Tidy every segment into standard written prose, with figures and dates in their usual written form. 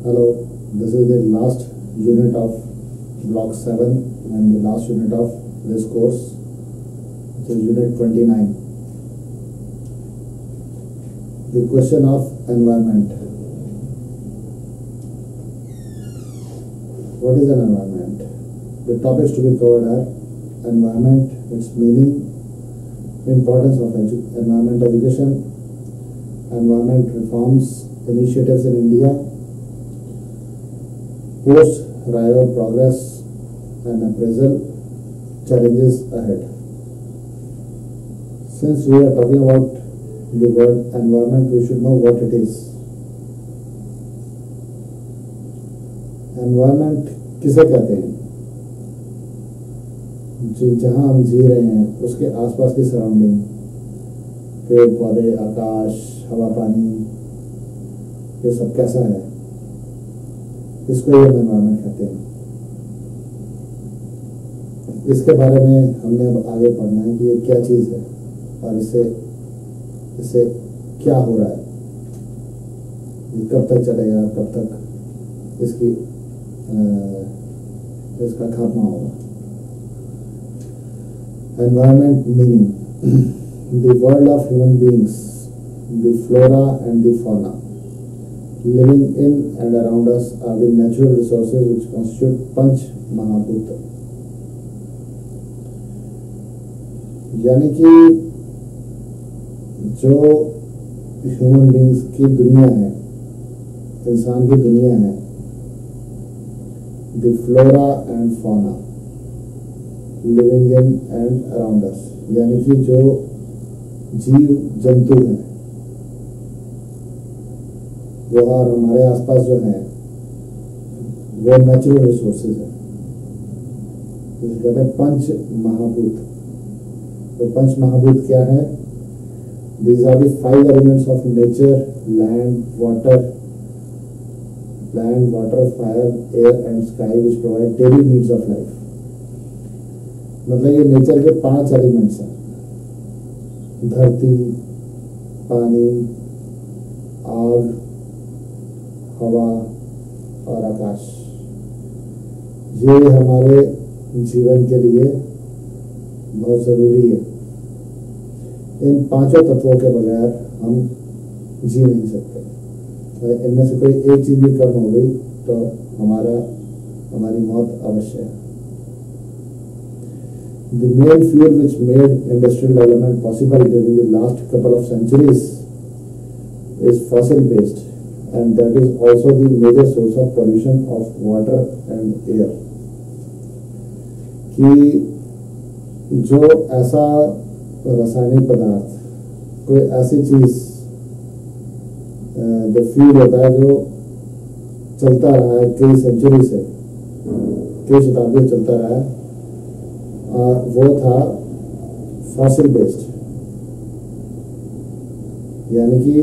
Hello, this is the last unit of block 7 and the last unit of this course, which is unit 29. The question of environment. What is an environment? The topics to be covered are environment, its meaning, importance of environment education, environment reforms, initiatives in India, post-Rio progress and appraisal, challenges ahead. Since we are talking about the word environment, we should know what it is. Environment किसे कहते हैं? जहाँ हम जी रहे हैं उसके आसपास की सराउंडिंग, पेड़ पौधे, आकाश, हवा, पानी, ये सब कैसा है, इसको ही हम एनवायरनमेंट कहते हैं। इसके बारे में हमने अब आगे पढ़ना है कि ये क्या चीज़ है और इससे क्या हो रहा है, ये कब तक चलेगा, कब तक इसका खात्मा होगा। Environment meaning: the world of human beings, the flora and the fauna living in and around us are the natural resources which constitute Panch Mahabhuta. यानी कि जो ह्यूमन बींग्स की दुनिया है, इंसान की दुनिया है, the flora and fauna living in and around us, यानी कि जो जीव जंतु हैं वो और हमारे आसपास जो हैं वो नेचुरल रिसोर्सेज हैं, जिसे कहते हैं पंच महाभूत। तो पंच महाभूत क्या है? These are the 5 elements of nature: land, water, fire, air and sky, which provide daily needs of life. मतलब ये नेचर के 5 एलिमेंट्स हैं: धरती, पानी, आग, हवा और आकाश। ये हमारे जीवन के लिए बहुत ज़रूरी है। इन 5 तत्वों के बगैर हम जी नहीं सकते। इनमें से कोई एक चीज़ भी कम हो गई तो हमारी मौत अवश्य है। The main fuel which made industrial development possible during the last couple of centuries is fossil based, and that is also the major source of pollution of water and air. कि जो ऐसा रासायनिक पदार्थ, कोई ऐसी चीज जो फ्यूल होता है, जो चलता रहा है कई सेंचुरी से, कई शताब्दी चलता रहा है, वो था फॉसिल बेस्ड। यानी कि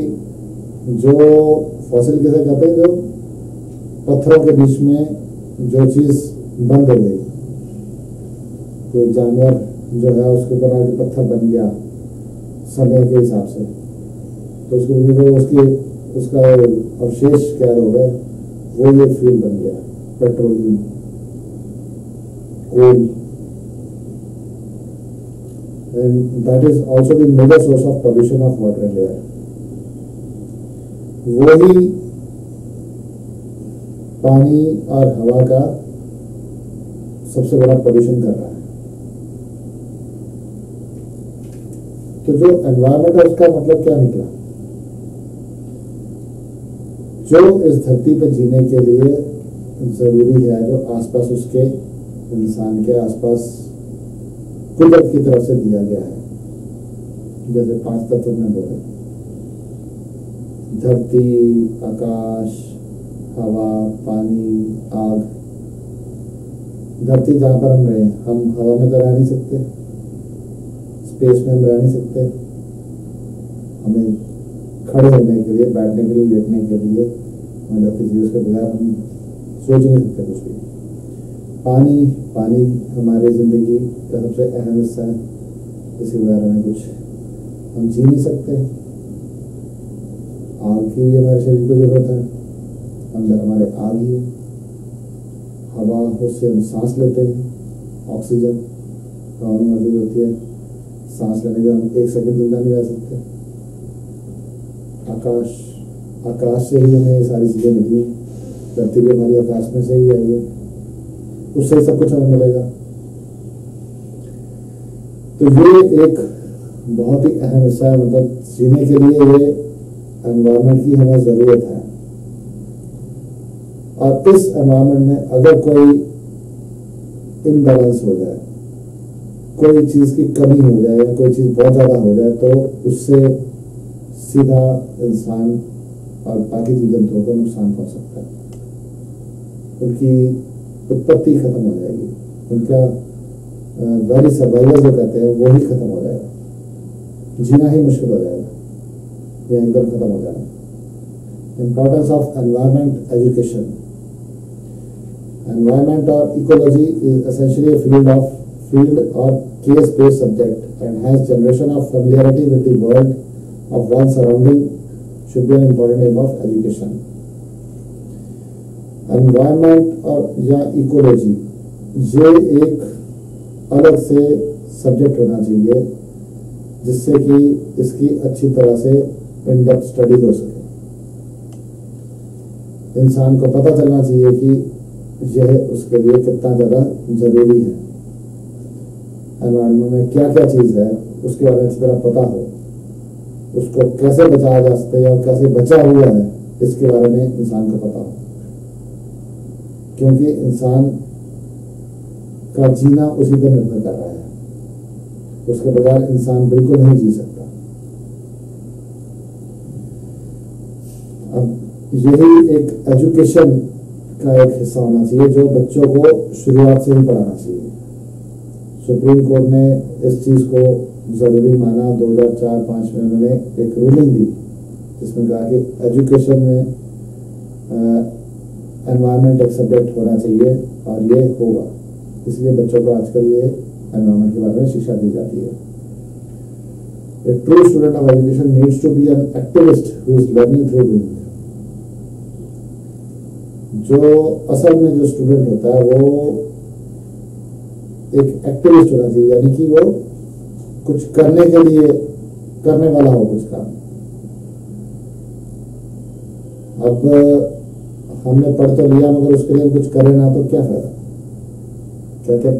जो फॉसिल किसे कहते हैं? जो पत्थरों के बीच में जो चीज बंद हो गई, कोई जानवर जो है उसके ऊपर आगे पत्थर बन गया समय के हिसाब से, तो उसके वजह से उसका अवशेष क्या हो गए, वो ये फ्यूल बन गया, petroleum, coal, and that is also the major source of pollution of water and air. वही पानी और हवा का सबसे बड़ा पॉल्यूशन कर रहा है। तो जो एनवायरनमेंट है उसका मतलब क्या निकला? जो इस धरती पर जीने के लिए जरूरी है, जो आसपास उसके, इंसान के आसपास कुदरत की तरफ से दिया गया है। जैसे 5 तत्व में बोले: धरती, आकाश, हवा, पानी, आग। धरती जहाँ पर हम रहे, हम हवा में तो रह नहीं सकते, स्पेस में हम रह नहीं सकते। हमें खड़े होने के लिए, बैठने के लिए, लेटने के लिए हमें धरती चाहिए, उसके बगैर हम सोच नहीं सकते कुछ भी। पानी हमारी जिंदगी का सबसे अहम हिस्सा है, इसके बगैर हमें कुछ हम जी नहीं सकते। आग की भी हमारे शरीर को जरूरत है, अंदर हमारे आग ही है, हवा उससे हम सांस लेते हैं, ऑक्सीजन हवा में मौजूद होती है, सांस लेने के हम 1 सेकंड जिंदा नहीं रह सकते। आकाश से ही हमें ये सारी चीज़ें मिली, धरती भी हमारी आकाश में से ही आई है, उससे सब कुछ हमें मिलेगा। तो ये एक बहुत ही अहम हिस्सा है, मतलब जीने के लिए ये एनवायरनमेंट की हमें ज़रूरत है। और इस एनवायरनमेंट में अगर कोई इम्बैलेंस हो जाए, कोई चीज़ की कमी हो जाए या कोई चीज़ बहुत ज़्यादा हो जाए, तो उससे सीधा इंसान और बाकी जीव जंतुओं को नुकसान पहुंच सकता है। उनकी उत्पत्ति खत्म हो जाएगी, उनका वेरी सर्वाइवल जो कहते हैं वो ही खत्म हो जाएगा, जीना ही मुश्किल हो जाएगा या एकदम खत्म हो जाएगा। Importance of environment education. Environment और ecology is essentially a field or case-based subject and has generation of familiarity with the world of one's surrounding should be an important aim of education. Environment और या ecology ये एक अलग से subject होना चाहिए जिससे कि इसकी अच्छी तरह से इन डेप्थ स्टडी हो सके। इंसान को पता चलना चाहिए कि यह उसके लिए कितना ज़्यादा जरूरी है। एनवायरनमेंट में क्या क्या चीज़ है उसके बारे में अच्छी तरह पता हो, उसको कैसे बचाया जा सकता है और कैसे बचा हुआ है इसके बारे में इंसान को पता हो, क्योंकि इंसान का जीना उसी पर निर्भर कर रहा है। उसके बगैर इंसान बिल्कुल नहीं जी सकता। अब यही एक एजुकेशन का एक हिस्सा होना चाहिए जो बच्चों को शुरुआत से ही पढ़ाना चाहिए। सुप्रीम कोर्ट ने इस चीज़ को ज़रूरी माना। 2004-05 में उन्होंने एक रूलिंग दी जिसमें कहा कि एजुकेशन में एनवायरनमेंट एक सब्जेक्ट होना चाहिए और ये होगा। इसलिए बच्चों को आजकल ये एनवायरनमेंट के बारे में शिक्षा दी जाती है। A true student of education needs to be an activist who is learning through doing. जो असल में जो स्टूडेंट होता है वो एक एक्टिविस्ट होना चाहिए, यानी कि वो कुछ करने के लिए करने वाला हो कुछ काम। अब हमने पढ़ तो लिया मगर उसके लिए कुछ करें ना तो क्या फायदा। कहते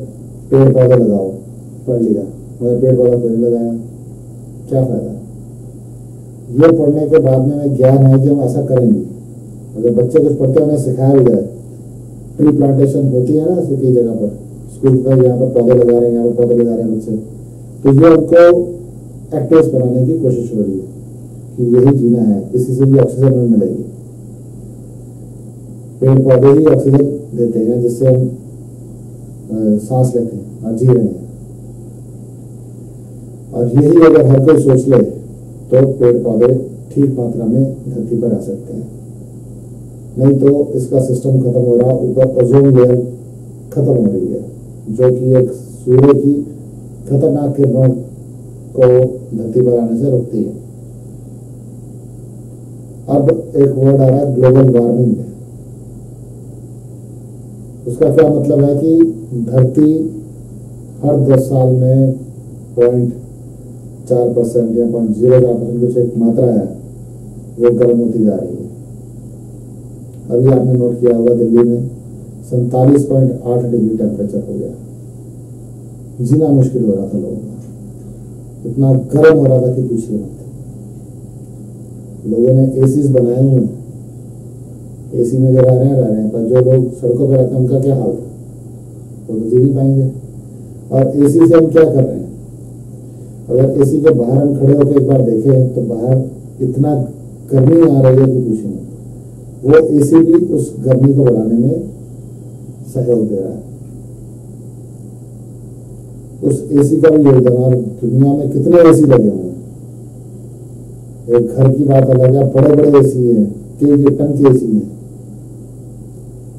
पेड़ पौधे लगाओ, पढ़ लिया मगर पेड़ पौधा कोई लगाया, क्या फायदा। ये पढ़ने के बाद में ज्ञान है कि हम ऐसा करेंगे। अगर बच्चे कुछ पढ़ते हैं उन्हें सिखाया भी जाए, ट्री प्लांटेशन होती है ना कई जगह पर, स्कूल पर यहाँ पर पौधे लगा रहे हैं, यहाँ पर पौधे लगा रहे हैं बच्चे, तो ये उनको एक्टिविस्ट बनाने की कोशिश हो रही है कि यही जीना है, इसी से भी ऑक्सीजन हमें मिलेगी। पेड़ पौधे ही ऑक्सीजन देते हैं जिससे हम सांस लेते हैं और जी रहे हैं। और यही अगर हर कोई सोच ले तो पेड़ पौधे ठीक मात्रा में धरती पर आ सकते हैं। नहीं तो इसका सिस्टम खत्म हो रहा, ऊपर ओजोन लेयर खत्म हो रही है जो कि एक सूर्य की खतरनाक किरणों को धरती पर आने से रोकती है। अब एक वर्ड आ रहा है ग्लोबल वार्मिंग। उसका क्या मतलब है कि धरती हर 10 साल में 0.4% या 0.04% कुछ एक मात्रा है वो गर्म होती जा रही है। अभी आपने नोट किया होगा दिल्ली में 47.8 डिग्री टेम्परेचर हो गया। जीना मुश्किल हो रहा था लोगों का, इतना गर्म हो रहा था कि पूछिए मत। लोगों ने एसीज बनाए हुए हैं, एसी में जो रह रहे हैं, पर जो लोग सड़कों पर रहते हैं उनका क्या हाल था, वो तो जी नहीं पाएंगे। और एसी से हम क्या कर रहे हैं, अगर एसी के बाहर हम खड़े होकर एक बार देखें तो बाहर इतना गर्मी आ रही है कि पूछिए मत। वो एसी भी उस गर्मी को बढ़ाने में सहयोग दे रहा है। उस एसी का भी योगदान, और दुनिया में कितने एसी लगे हुए हैं। एक घर की बात अलग है, बड़े बड़े एसी है, कई टन के एसी है,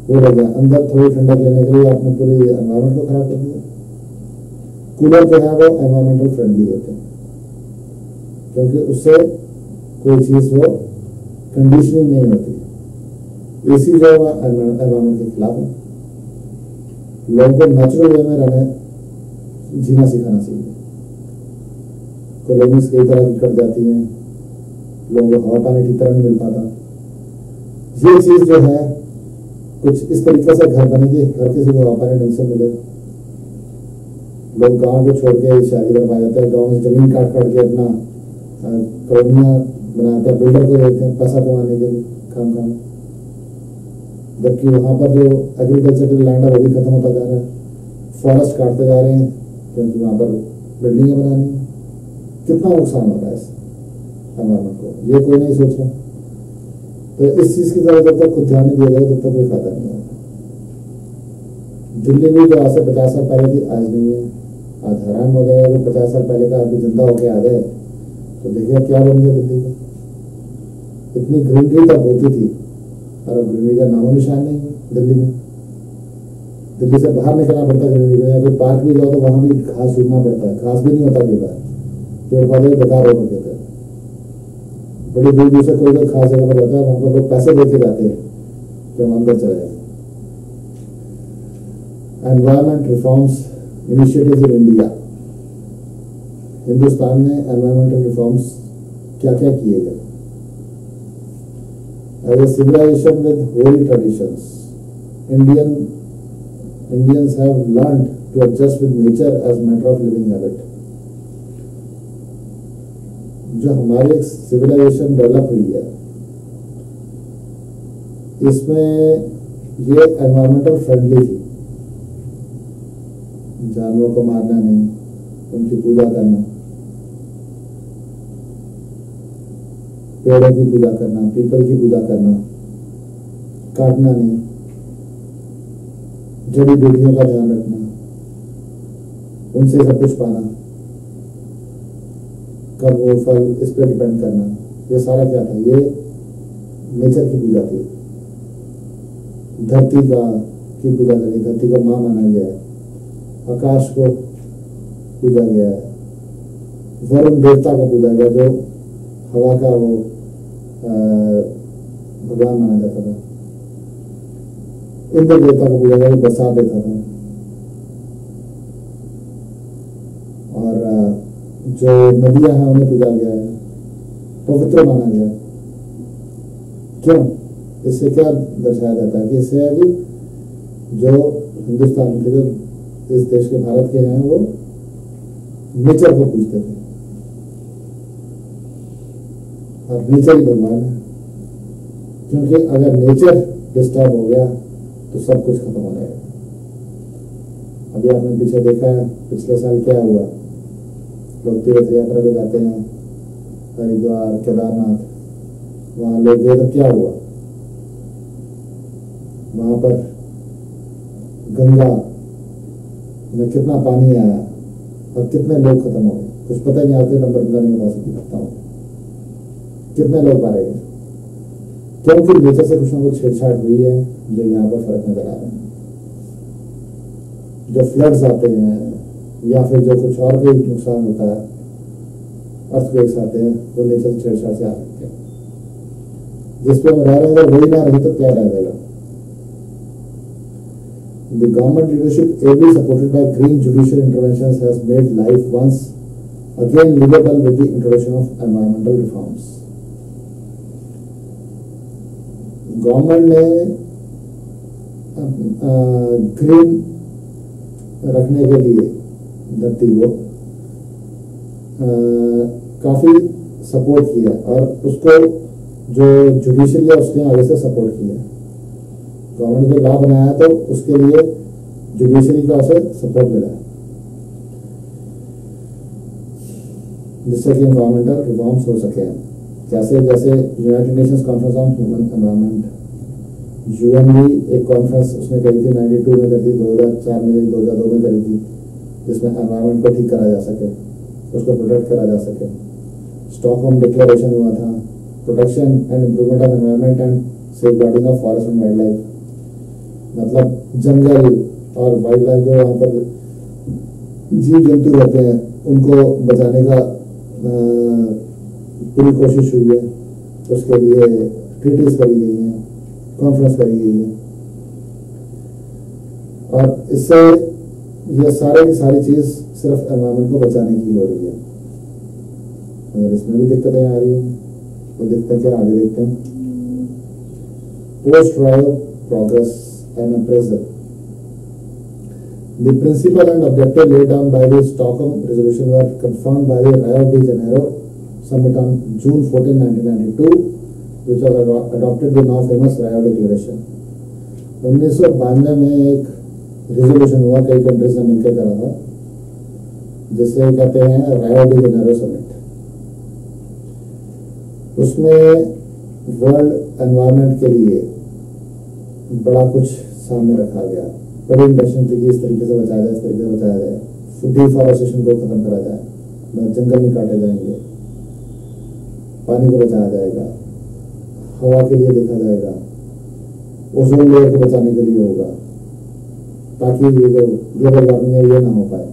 वो लगे अंदर थोड़ी ठंडक लेने के लिए। आपने पूरे एनवायरमेंट को खराब कर दिया। कूलर जो है वो एनवायरमेंटल फ्रेंडली होते हैं क्योंकि उससे कोई चीज वो कंडीशनिंग नहीं होती। एसी जो है एनवायरमेंट के खिलाफ है। लोगों को नेचुरल वे में रहना जीना सिखाना चाहिए। कॉलोनीज कई तरह की कट जाती हैं, लोगों को हवा पानी ठीक तरह नहीं मिल पाता। ये चीज जो है कुछ इस तरीके से घर बनेगी, हर किसी को हवा पानी ढंग से मिले। लोग गांव को छोड़ के शहर की तरफ आ जाते हैं, गांव में जमीन काट काट के अपना कॉलोनियां बनाते हैं, बिल्डर को देते हैं पैसा कमाने के लिए काम। जबकि वहां पर जो एग्रीकल्चर लैंड है वो भी खत्म होता जा रहा है, फॉरेस्ट काटते जा रहे हैं क्योंकि वहां पर बिल्डिंगें बनानी है। कितना नुकसान हो रहा है इस एनवायरमेंट को, ये कोई नहीं सोच रहा। तो इस चीज की तरफ जब तक खुद ध्यान नहीं दिया जाएगा तब तक कोई फायदा नहीं होगा। दिल्ली में जो आज से 50 साल पहले थी आज नहीं है। आज हैरान हो गया वो 50 साल पहले का आदमी जिंदा होके आ जाए तो देखिए क्या बन गया दिल्ली का। इतनी ग्रीनरी तब होती थी और अब ग्रीनरी का नामो निशान नहीं है दिल्ली में। दिल्ली से बाहर निकलना पड़ता है ग्रीनरी में, कोई पार्क भी जाओ तो वहां भी घास ढूंढना पड़ता है, घास भी नहीं होता कई बार, पेड़ पौधे बेकार हो गए थे। बड़ी दूर दूर से कोई खास जगह पर जाता है, वहां पर लोग पैसे देके जाते हैं कि हम अंदर चले जाए। Environment reforms initiatives in India, Hindustan में एनवायरमेंटल रिफॉर्म्स क्या क्या किए गए। As a civilization with holy traditions, Indians have learned to adjust with nature as matter of living habit। जो हमारी एक सिविलाइजेशन डेवलप हुई है इसमें ये एनवायरमेंटल फ्रेंडली थी। जानवरों को मारना नहीं, उनकी पूजा करना, पेड़ों की पूजा करना, पीपल की पूजा करना, काटना नहीं, जड़ी बूटियों का ध्यान रखना, उनसे सब कुछ पाना, कब वो फल इस पर डिपेंड करना, ये सारा क्या था? ये नेचर की पूजा थी। धरती की पूजा करी, धरती को मां माना गया है, आकाश को पूजा गया है, वरुण देवता को पूजा गया जो हवा का वो भगवान माना जाता था, इंद्र देवता को पूजा गया जो बरसात देता था, और जो नदियां हैं उन्हें पूजा गया है, पवित्र माना गया। क्यों? इससे क्या दर्शाया जाता है कि इससे है कि जो हिंदुस्तान के, जो इस देश के, भारत के हैं, वो नेचर को पूजते थे और नेचर ही भगवान है। क्योंकि अगर नेचर डिस्टर्ब हो गया तो सब कुछ खत्म हो जाएगा। अभी आपने पीछे देखा है पिछले साल क्या हुआ, लोग तीर्थ यात्रा पे जाते हैं, हरिद्वार, केदारनाथ, वहां लोग गए तो क्या हुआ? वहां पर गंगा में कितना पानी आया और कितने लोग खत्म हो गए, कुछ पता ही नहीं, आते नंबर नहीं बता सकता हूँ कितने लोग मारे गए। क्योंकि नेचर से कुछ ना कुछ छेड़छाड़ हुई है जो यहाँ पर फर्क नजर आ रहा है। जो फ्लड्स आते हैं या फिर जो कुछ और भी नुकसान होता है, अर्थक्वेक्स आते हैं, वो नेचर से छेड़छाड़ से आ सकते हैं। जिसपे हम रह रहे हैं, अगर वही ना रहे तो क्या रह जाएगा? The government leadership, ably supported by green judicial interventions, has made life once again livable with the introduction of environmental reforms। Government ने ग्रीन रखने के लिए धरती को काफी सपोर्ट किया और उसको जो जुडिशरी है उसने आगे से सपोर्ट किया। गवर्नमेंट ने लॉ बनाया तो उसके लिए जुडिशरी का उसे सपोर्ट मिला, जिससे कि एनवायरमेंटल रिफॉर्म्स हो सके। कैसे? जैसे United Nations conference on human environment, UN भी एक कॉन्फ्रेंस उसने करी थी, 92 में करी थी, 2004 में, 2002 में करी थी, जिसमें एनवायरनमेंट को ठीक करा जा सके, उसको प्रोटेक्ट करा जा सके। स्टॉकहोम डिक्लेरेशन हुआ था, protection and improvement of environment and safeguarding of forest and wild life. मतलब जंगल और वाइल्ड लाइफ जो वहाँ पर जीव जंतु रहते हैं उनको बचाने का पूरी कोशिश हुई है। उसके लिए ट्रीटीज करी गई हैं, कॉन्फ्रेंस करी गई है। और इससे ये सारे की सारी चीज सिर्फ एनवायरमेंट को बचाने की हो रही है। अगर इसमें भी दिक्कतें आ रही हैं तो देखते हैं, क्या आगे देखते हैं। पोस्ट रायो progress and appraisal. The principle and objective laid down by the Stockholm Resolution were confirmed by the Rio de Janeiro Summit on June 14, 1992, which was adopted the now famous Rio Declaration. 1992 में एक resolution हुआ, कई countries ने मिलकर करा था, जिसे कहते हैं रायो डी जेनेरो समिट। उसमें वर्ल्ड एनवायरनमेंट के लिए बड़ा कुछ सामने रखा गया। बड़ी इंटेंशन थी कि इस तरीके से बचाया जाए, इस तरीके से बचाया जाए, डिफॉरेस्टेशन को खत्म करा जाए, जंगल नहीं काटे जाएंगे, पानी को बचाया जाएगा, हवा के लिए देखा जाएगा, ओजोन लेयर को बचाने के लिए होगा, ताकि ये जो ग्लोबल वार्मिंग है ये ना हो पाए।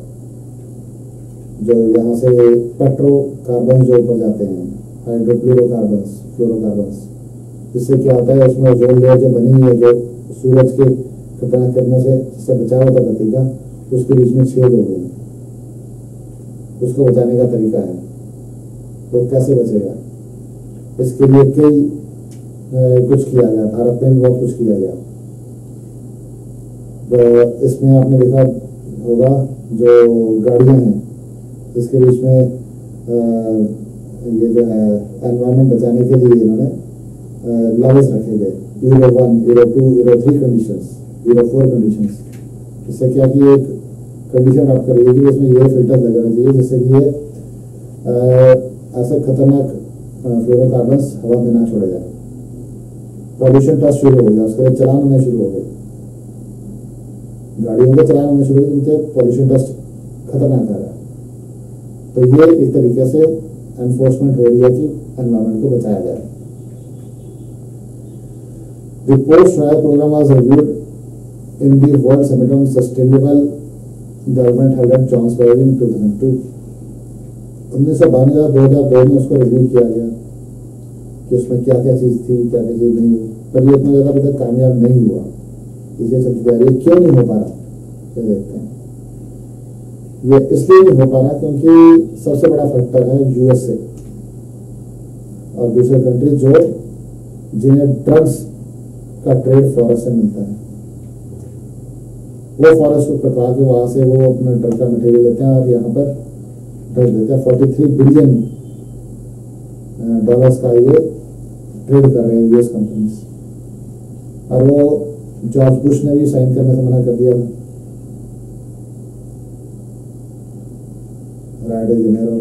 जो यहाँ से पेट्रोकार्बन जो ऊपर जाते हैं, हाइड्रोफ्लोरोकार्बन्स, फ्लोरोकार्बन्स, इससे क्या होता है, उसमें ओजोन लेयर जो बनी हुई है, जो सूरज के खतरनाक करने से बचाव होता धरती का, उसके बीच में छेद हो गए, उसको बचाने का तरीका है। तो कैसे बचेगा, इसके लिए कई कुछ किया गया, भारत में भी बहुत कुछ किया गया। तो इसमें आपने देखा होगा जो गाड़ियां हैं, इसके बीच में ये जो है एनवायरमेंट बचाने के लिए इन्होंने लॉज रखे गए, euro 1, euro 2, euro 3 conditions, euro 4 conditions. इससे क्या कि एक कंडीशन आप करिए कि उसमें ये फिल्टर लगाना चाहिए जिससे कि ये ऐसे खतरनाक फ्लोरोकार्बन्स हवा में ना छोड़े जाए। पॉल्यूशन टेस्ट शुरू हो गया, उसके लिए चलान होने शुरू हो गए, गाड़ियों के चलान होने शुरू हुए, उनके पॉल्यूशन टेस्ट खतरनाक आ रहा है। तो ये एक तरीके से एनफोर्समेंट हो रही है कि एनवायरमेंट को बचाया जाए। The post-Rio program was reviewed in the World Summit on Sustainable Development held at Johannesburg in 2002. 1992 में उसको रिव्यू किया गया कि उसमें क्या क्या चीज थी, क्या क्या चीज नहीं हुई, पर ये इतना ज्यादा अभी तक कामयाब नहीं हुआ। इसे चलती जा रही है, क्यों नहीं हो पा रहा, ये देखते हैं। ये इसलिए नहीं हो पा रहा क्योंकि सबसे बड़ा फैक्टर है यूएसए और दूसरे कंट्री जो जिन्हें ड्रग्स का ट्रेड फॉरेस्ट से मिलता है, वो फॉरेस्ट को कटवा के वहां से वो अपना ड्रग का मटेरियल लेते हैं और यहाँ पर ड्रग देते हैं। 43 बिलियन डॉलर्स का ये ट्रेड कर रहे हैं यूएस कंपनीज। और वो जॉर्ज बुश ने भी साइन करने से मना कर दिया था, रायो डी जेनेरो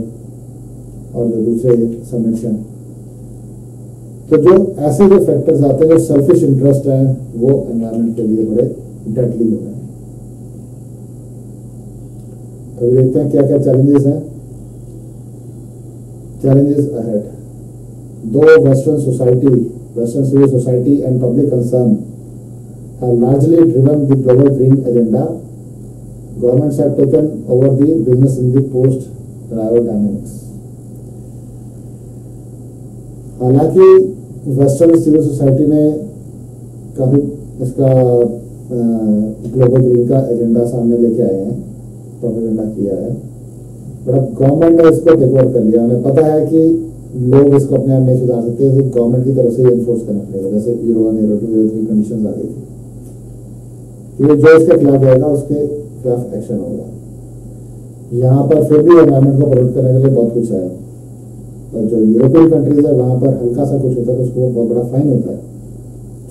और जो दूसरे समिट्स हैं। तो जो ऐसे जो फैक्टर्स आते हैं, जो सेल्फिश इंटरेस्ट है, वो एनवायरमेंट के लिए बड़े डेडली हो गए हैं। तो देखते हैं क्या क्या चैलेंजेस हैं। Challenges ahead. Though Western civil society and public concern have largely driven the global green agenda, governments have taken over the business in the post-Rio dynamics. हालांकि वेस्टर्न सिविल सोसाइटी ने काफी इसका ग्लोबल ग्रीन का agenda सामने लेके आए हैं, propaganda किया है, बट अब गवर्नमेंट ने इसको टेक ओवर कर लिया। उन्हें पता है कि लोग इसको अपने आप नहीं सुधार सकते, इसे गवर्नमेंट की तरफ से एनफोर्स करना पड़ेगा। जैसे यूरो 1, यूरो 2, यूरो 3 कंडीशंस आ गई थी, तो जो इसके खिलाफ जाएगा उसके खिलाफ एक्शन होगा। यहाँ पर फिर भी एनवायरमेंट को प्रोटेक्ट करने के लिए बहुत कुछ है। और जो यूरोपियन कंट्रीज है वहां पर हल्का सा कुछ होता है तो उसको बहुत बड़ा फाइन होता है।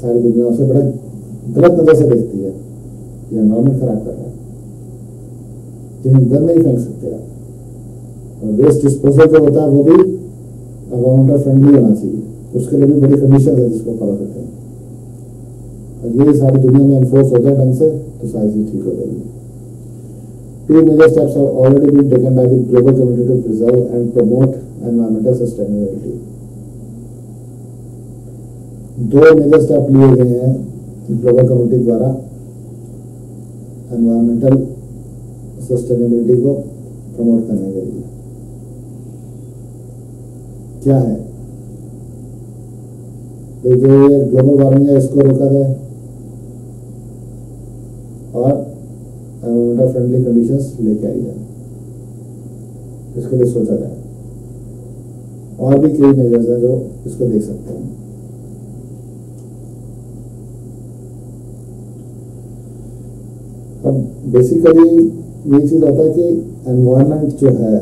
सारी दुनिया उसे बड़ा गलत नजर से देखती है, ये एनवायरमेंट खराब कर रहा है, जिन्हें घर नहीं फेंक सकते आप। वेस्ट डिस्पोजल जो होता है वो भी एनवायरमेंटल फ्रेंडली होना चाहिए, उसके लिए भी बड़ी कंडीशन है जिसको फॉलो करते हैं। और ये सारी दुनिया में एनफोर्स हो जाए ढंग से तो सारी चीज ठीक हो जाएगी। 2 major steps have already been taken by the global community to preserve and promote environmental sustainability. 2 major step लिए गए हैं ग्लोबल कम्युनिटी द्वारा एनवायरमेंटल सस्टेनेबिलिटी को प्रमोट करने के लिए। क्या है? जो ये ग्लोबल वार्मिंग है इसको रोका जाए और एनवायरमेंटल फ्रेंडली कंडीशंस लेके आई जाए, इसके लिए सोचा जाए। और भी कई मेजर्स हैं जो इसको देख सकते हैं। अब बेसिकली ये चीज आता है कि एनवायरनमेंट जो है,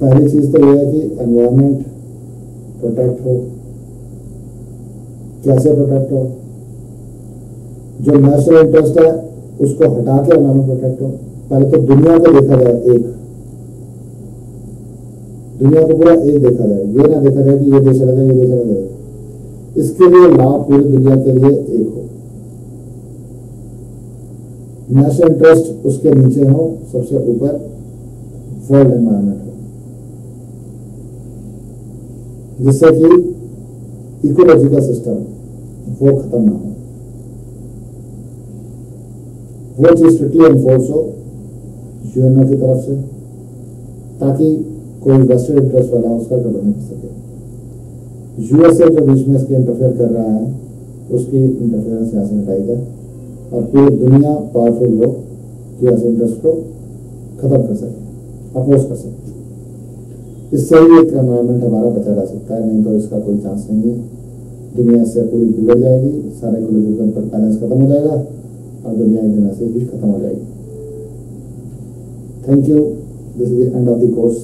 पहली चीज तो ये है कि एनवायरनमेंट प्रोटेक्ट हो। कैसे प्रोटेक्ट हो? जो नेशनल इंटरेस्ट है उसको हटा के एनवायरनमेंट प्रोटेक्ट हो। पहले तो दुनिया को देखा जाए, एक दुनिया को पूरा एक देखा जाए, ये ना देखा जाए कि ये देश अलग है, ये देश अलग है। इसके लिए लाभ पूरी दुनिया के लिए एक हो। नेशनल इंटरेस्ट उसके नीचे हो, सबसे ऊपर वर्ल्ड एनवायरनमेंट हो, जिससे कि इकोलॉजिकल सिस्टम वो खत्म ना हो। वो चीज स्ट्रिक्टली एनफोर्स हो यूएनओ की तरफ से, ताकि कोई वेस्टेड इंटरेस्ट वाला उसका कदर नहीं कर सके। यूएसए जो बीच में इसके इंटरफेयर कर रहा है, उसकी इंटरफेरेंस यहाँ से हटाई जाए और पूरी दुनिया पावरफुल हो कि ऐसे इंटरेस्ट को खत्म कर सके, अपोज कर सके। इससे ही एक एनवायरमेंट हमारा बचा जा सकता है, नहीं तो इसका कोई चांस नहीं है। दुनिया से पूरी बिगड़ जाएगी, सारा इकोलॉजिकल बैलेंस खत्म हो जाएगा और दुनिया एक दिन ऐसे ही खत्म हो जाएगी। Thank you. This is the end of the course.